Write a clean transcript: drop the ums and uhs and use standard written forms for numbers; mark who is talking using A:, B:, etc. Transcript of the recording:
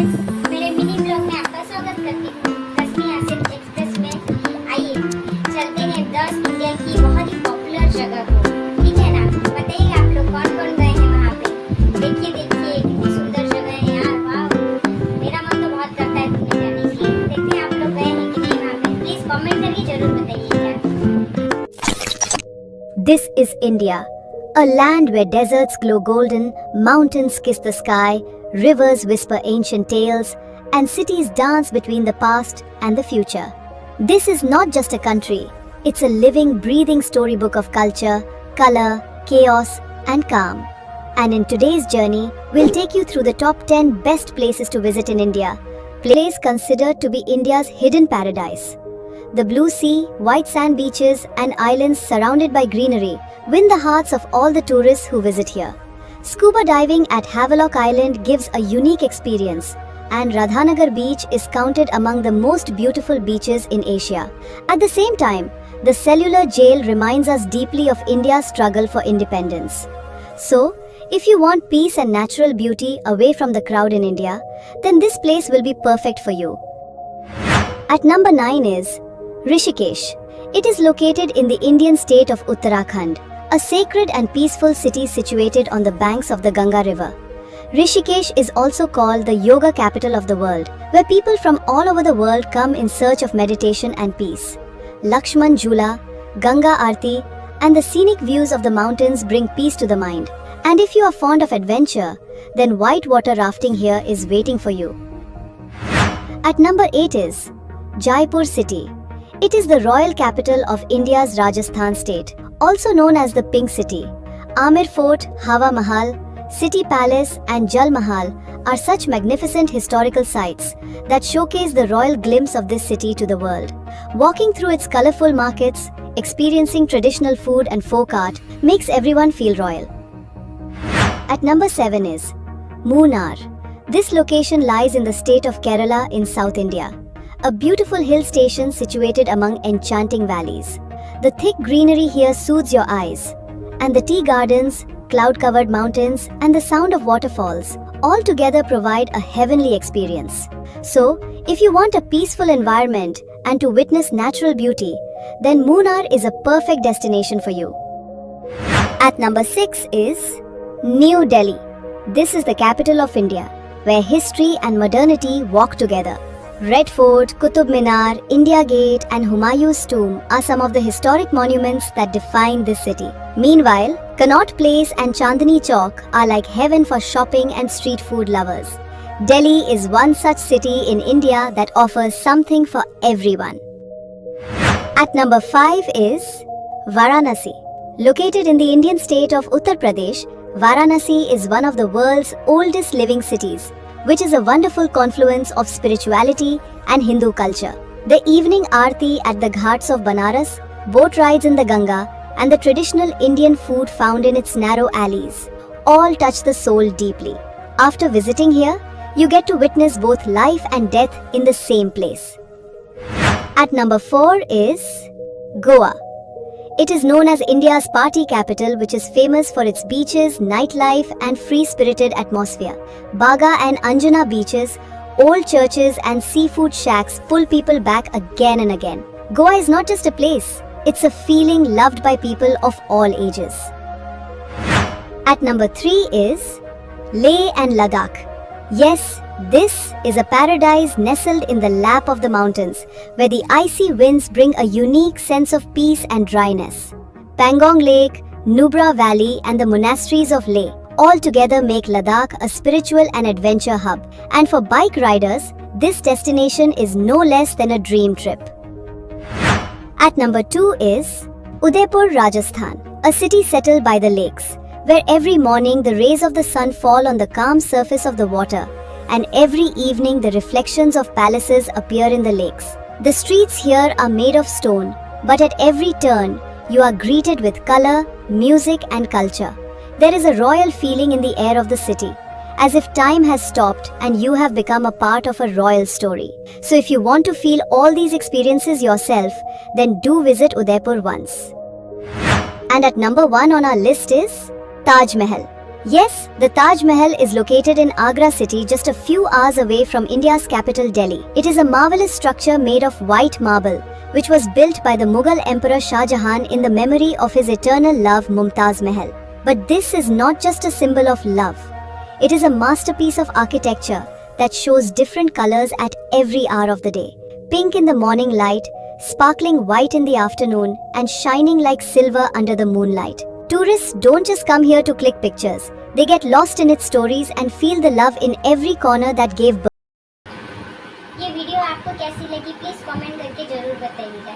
A: Friends, मेरे mini blog में आपका स्वागत करती हूँ। कश्मीर आसिफ एक्सप्रेस में आइए चलते हैं 10 इंडिया की बहुत ही पॉपुलर जगह को। ठीक है ना? बताइए आप लोग कौन कौन गए हैं वहाँ पे। देखिए देखिए कितनी सुंदर जगह है यार, वाह। मेरा मन तो बहुत करता है घूमने जाने के लिए। देखते हैं आप लोग गए हैं कि नहीं वहाँ पे। प्लीज कमेंट करके जरूर बताइएगा।
B: This is India, a land where deserts glow golden, mountains kiss the sky, rivers whisper ancient tales, and cities dance between the past and the future. This is not just a country, it's a living, breathing storybook of culture, color, chaos, and calm. And in today's journey, we'll take you through the top 10 best places to visit in India, places considered to be India's hidden paradise. The blue sea, white sand beaches, and islands surrounded by greenery win the hearts of all the tourists who visit here. Scuba diving at Havelock Island gives a unique experience, and Radhanagar Beach is counted among the most beautiful beaches in Asia. At the same time, the cellular jail reminds us deeply of India's struggle for independence. So, if you want peace and natural beauty away from the crowd in India, then this place will be perfect for you. At number 9 is Rishikesh. It is located in the Indian state of Uttarakhand, a sacred and peaceful city situated on the banks of the Ganga River. Rishikesh is also called the yoga capital of the world, where people from all over the world come in search of meditation and peace. Lakshman Jhula, Ganga Aarti, and the scenic views of the mountains bring peace to the mind. And if you are fond of adventure, then whitewater rafting here is waiting for you. At number 8 is Jaipur city. It is the royal capital of India's Rajasthan state, also known as the Pink City. Amir Fort, Hawa Mahal, City Palace, and Jal Mahal are such magnificent historical sites that showcase the royal glimpse of this city to the world. Walking through its colorful markets, experiencing traditional food and folk art makes everyone feel royal. At number 7 is Munnar. This location lies in the state of Kerala in South India, a beautiful hill station situated among enchanting valleys. The thick greenery here soothes your eyes, and the tea gardens, cloud-covered mountains, and the sound of waterfalls all together provide a heavenly experience. So, if you want a peaceful environment and to witness natural beauty, then Munnar is a perfect destination for you. At number 6 is New Delhi. This is the capital of India, where history and modernity walk together. Red Fort, Qutub Minar, India Gate, and Humayun's tomb are some of the historic monuments that define this city. Meanwhile, Connaught Place and Chandni Chowk are like heaven for shopping and street food lovers. Delhi is one such city in India that offers something for everyone. At number 5 is Varanasi. Located in the Indian state of Uttar Pradesh, Varanasi is one of the world's oldest living cities, which is a wonderful confluence of spirituality and Hindu culture. The evening aarti at the ghats of Banaras, boat rides in the Ganga, and the traditional Indian food found in its narrow alleys all touch the soul deeply. After visiting here, you get to witness both life and death in the same place. At number 4 is Goa. It is known as India's party capital, which is famous for its beaches, nightlife, and free-spirited atmosphere. Baga and Anjuna beaches, old churches, and seafood shacks pull people back again and again. Goa is not just a place, it's a feeling loved by people of all ages. At number 3 is Leh and Ladakh. Yes, this is a paradise nestled in the lap of the mountains, where the icy winds bring a unique sense of peace and dryness. Pangong Lake, Nubra Valley, and the monasteries of Leh all together make Ladakh a spiritual and adventure hub. And for bike riders, this destination is no less than a dream trip. At number 2 is Udaipur, Rajasthan, a city settled by the lakes, where every morning the rays of the sun fall on the calm surface of the water, and every evening the reflections of palaces appear in the lakes. The streets here are made of stone, but at every turn, you are greeted with color, music, and culture. There is a royal feeling in the air of the city, as if time has stopped and you have become a part of a royal story. So if you want to feel all these experiences yourself, then do visit Udaipur once. And at number 1 on our list is Taj Mahal. Yes, the Taj Mahal is located in Agra city, just a few hours away from India's capital Delhi. It is a marvelous structure made of white marble, which was built by the Mughal Emperor Shah Jahan in the memory of his eternal love Mumtaz Mahal. But this is not just a symbol of love. It is a masterpiece of architecture that shows different colors at every hour of the day. Pink in the morning light, sparkling white in the afternoon, and shining like silver under the moonlight. Tourists don't just come here to click pictures. They get lost in its stories and feel the love in every corner that gave birth.
A: ये video आपको कैसी लगी please comment करके जरूर बताइएगा।